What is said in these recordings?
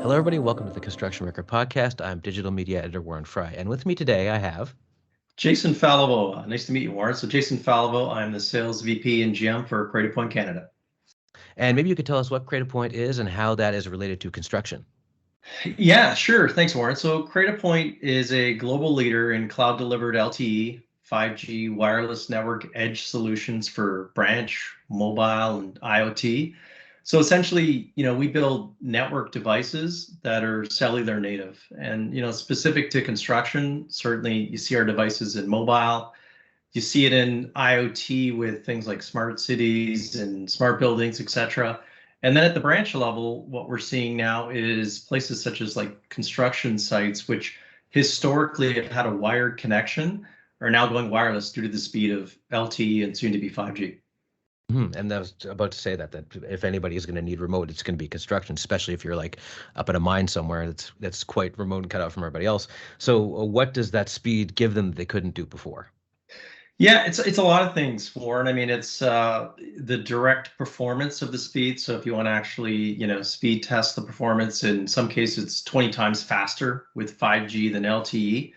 Hello, everybody. Welcome to the Construction Record Podcast. I'm digital media editor Warren Frey, and with me today I have. Jason Falovo. Nice to meet you, Warren. So Jason Falovo, I'm the sales VP and GM for Cradlepoint Canada. And maybe you could tell us what Cradlepoint is and how that is related to construction. Yeah, sure. Thanks, Warren. So Cradlepoint is a global leader in cloud-delivered LTE, 5G wireless network edge solutions for branch, mobile, and IoT. So essentially, we build network devices that are cellular native, and specific to construction. Certainly, you see our devices in mobile. You see it in IoT with things like smart cities and smart buildings, et cetera. And then at the branch level, what we're seeing now is places such as like construction sites, which historically have had a wired connection, are now going wireless due to the speed of LTE and soon to be 5G. And I was about to say that if anybody is going to need remote, it's going to be construction, especially if you're like up in a mine somewhere that's quite remote and cut out from everybody else. So what does that speed give them that they couldn't do before? Yeah, it's a lot of things, Warren. I mean, it's the direct performance of the speed. So if you want to actually, speed test the performance, in some cases it's 20 times faster with 5G than LTE.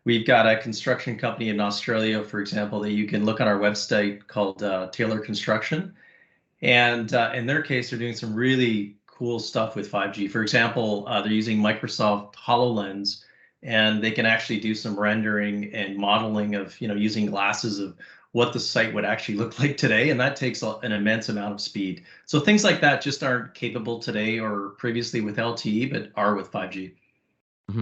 We've got a construction company in Australia, for example, that you can look on our website called Taylor Construction. And in their case, they're doing some really cool stuff with 5G. For example, they're using Microsoft HoloLens, and they can actually do some rendering and modeling of, using glasses of what the site would actually look like today. And that takes an immense amount of speed. So things like that just aren't capable today or previously with LTE, but are with 5G.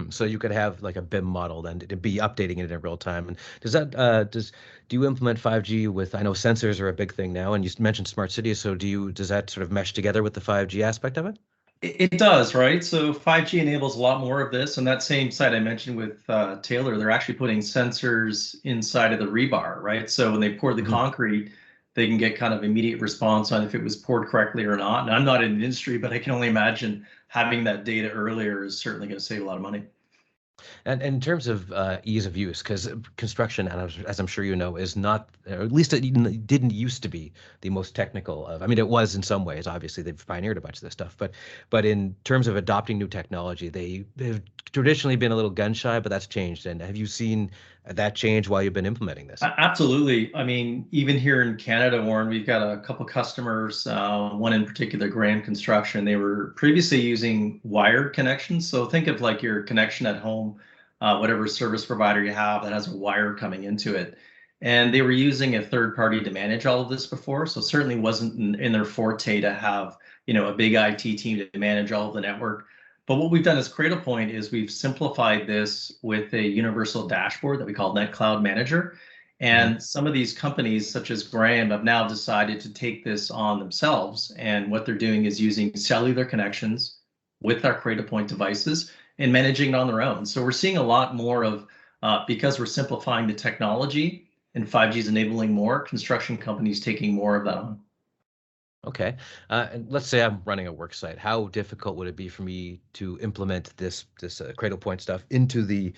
So you could have like a BIM model and it'd be updating it in real time. And do you implement 5G with, I know sensors are a big thing now, and you mentioned smart cities. So does that sort of mesh together with the 5G aspect of it? It does, right? So 5G enables a lot more of this. And that same site I mentioned with Taylor, they're actually putting sensors inside of the rebar, right? So when they pour the concrete, they can get kind of immediate response on if it was poured correctly or not. And I'm not in the industry, but I can only imagine having that data earlier is certainly going to save a lot of money. And in terms of ease of use, because construction, and as I'm sure you know, is not, or at least it didn't used to be the most technical of. I mean, it was in some ways. Obviously, they've pioneered a bunch of this stuff, but in terms of adopting new technology, they've traditionally been a little gun shy, but that's changed. And have you seen that change while you've been implementing this? Absolutely. I mean, even here in Canada, Warren, we've got a couple customers, one in particular, Grand Construction. They were previously using wired connections. So think of like your connection at home, whatever service provider you have that has a wire coming into it. And they were using a third party to manage all of this before. So certainly wasn't in their forte to have, a big IT team to manage all of the network. But what we've done as Cradlepoint is we've simplified this with a universal dashboard that we call Net Cloud Manager. And some of these companies, such as Graham, have now decided to take this on themselves. And what they're doing is using cellular connections with our Cradlepoint devices and managing it on their own. So we're seeing a lot more of, because we're simplifying the technology and 5G is enabling more, construction companies taking more of that on. Okay. And let's say I'm running a work site. How difficult would it be for me to implement this Cradlepoint stuff into the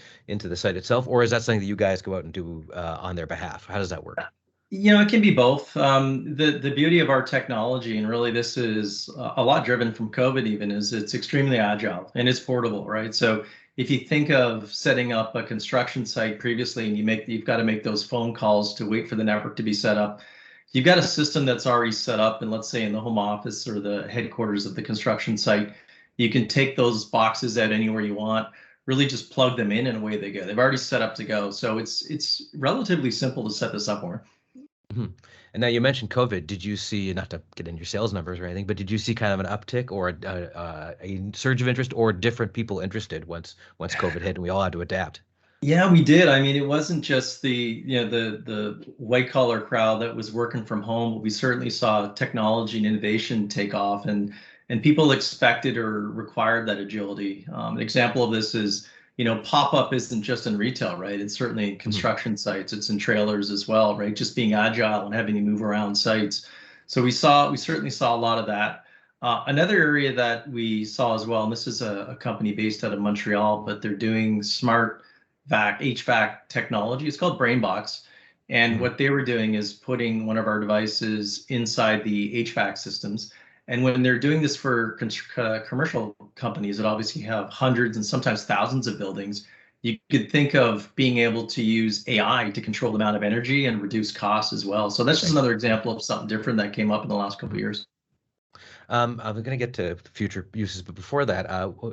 site itself, or is that something that you guys go out and do on their behalf? How does that work? It can be both. The beauty of our technology, and really this is a lot driven from COVID even, is it's extremely agile and it's portable, right? So if you think of setting up a construction site previously and you've got to make those phone calls to wait for the network to be set up, you've got a system that's already set up, and let's say in the home office or the headquarters of the construction site, you can take those boxes out anywhere you want, really just plug them in and away they go. They've already set up to go. So it's relatively simple to set this up for. And now you mentioned COVID. Did you see, not to get into your sales numbers or anything, but did you see kind of an uptick or a surge of interest or different people interested once COVID hit and we all had to adapt? Yeah, we did. I mean, it wasn't just the white collar crowd that was working from home, but we certainly saw technology and innovation take off, and people expected or required that agility. An example of this is, pop-up isn't just in retail, right? It's certainly in construction sites. It's in trailers as well, right? Just being agile and having to move around sites. So we certainly saw a lot of that. Another area that we saw as well, and this is a company based out of Montreal, but they're doing smart HVAC technology. It's called BrainBox. And Mhm. what they were doing is putting one of our devices inside the HVAC systems. And when they're doing this for commercial companies that obviously have hundreds and sometimes thousands of buildings, you could think of being able to use AI to control the amount of energy and reduce costs as well. So that's just Right. another example of something different that came up in the last couple of Mhm. years. I'm going to get to future uses, but before that,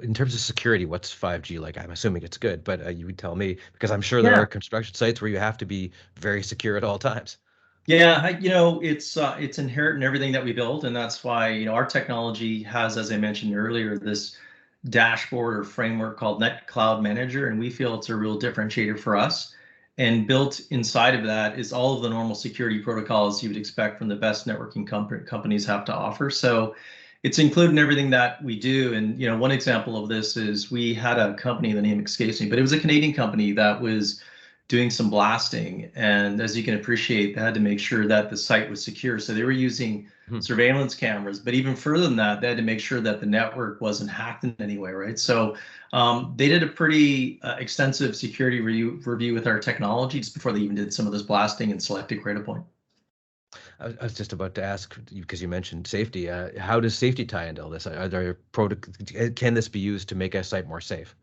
in terms of security, what's 5G like? I'm assuming it's good, but you would tell me because I'm sure there Yeah. are construction sites where you have to be very secure at all times. Yeah, it's inherent in everything that we build, and that's why our technology has, as I mentioned earlier, this dashboard or framework called Net Cloud Manager, and we feel it's a real differentiator for us. And built inside of that is all of the normal security protocols you would expect from the best networking companies have to offer. So it's included in everything that we do. And one example of this is we had a company, the name escapes me, but it was a Canadian company that was doing some blasting. And as you can appreciate, they had to make sure that the site was secure. So they were using Mhm. surveillance cameras, but even further than that, they had to make sure that the network wasn't hacked in any way, right? So they did a pretty extensive security review with our technology just before they even did some of this blasting and selected Cradlepoint. I was just about to ask because you mentioned safety. How does safety tie into all this? Are there can this be used to make a site more safe?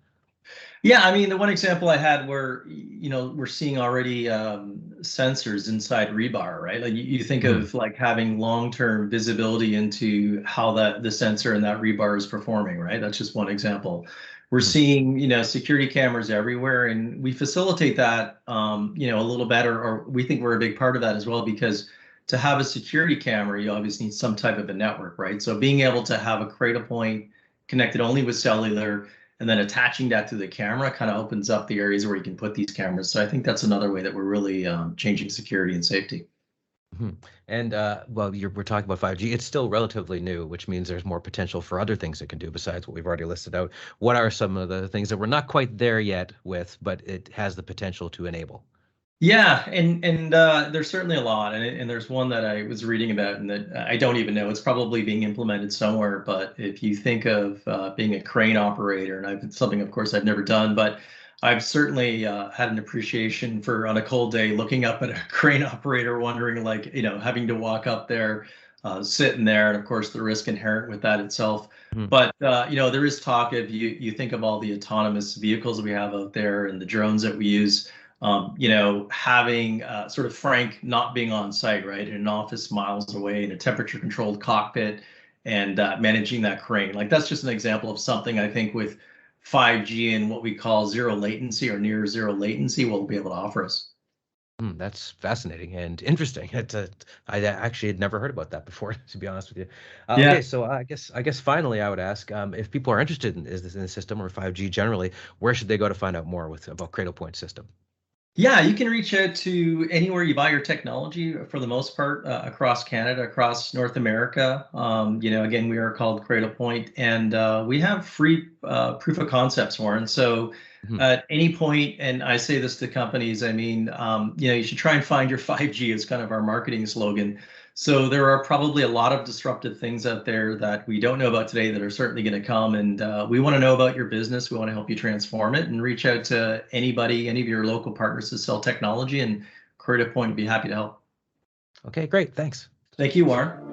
Yeah, I mean, the one example I had where, we're seeing already sensors inside rebar, right? Like you think Mhm. of like having long-term visibility into how the sensor and that rebar is performing, right? That's just one example. We're Mhm. seeing, security cameras everywhere, and we facilitate that, a little better, or we think we're a big part of that as well, because to have a security camera, you obviously need some type of a network, right? So being able to have a Cradlepoint connected only with cellular and then attaching that to the camera kind of opens up the areas where you can put these cameras. So I think that's another way that we're really changing security and safety. Mhm. And well, we're talking about 5G. It's still relatively new, which means there's more potential for other things it can do besides what we've already listed out. What are some of the things that we're not quite there yet with, but it has the potential to enable? Yeah, and there's certainly a lot, and there's one that I was reading about, and that I don't even know. It's probably being implemented somewhere, but if you think of being a crane operator, and it's something, of course, I've never done, but I've certainly had an appreciation for on a cold day looking up at a crane operator, wondering like, having to walk up there, sitting there, and of course the risk inherent with that itself. Mhm. But there is talk of you think of all the autonomous vehicles we have out there and the drones that we use, having sort of Frank not being on site, right, in an office miles away in a temperature controlled cockpit and managing that crane. Like that's just an example of something I think with 5G and what we call zero latency or near zero latency will be able to offer us. That's fascinating and interesting. I actually had never heard about that before, to be honest with you. Yeah. Okay, so I guess finally I would ask if people are interested in is this in the system or 5G generally, where should they go to find out more with about Cradlepoint system? Yeah, you can reach out to anywhere you buy your technology for the most part across Canada, across North America. Again, we are called Cradlepoint, and we have free proof of concepts, Warren. So Mhm. at any point, and I say this to companies, I mean, you should try and find your 5G is kind of our marketing slogan. So there are probably a lot of disruptive things out there that we don't know about today that are certainly going to come. And we want to know about your business. We want to help you transform it and reach out to anybody, any of your local partners to sell technology. And Cradlepoint would be happy to help. Okay, great. Thanks. Thank you, Warren.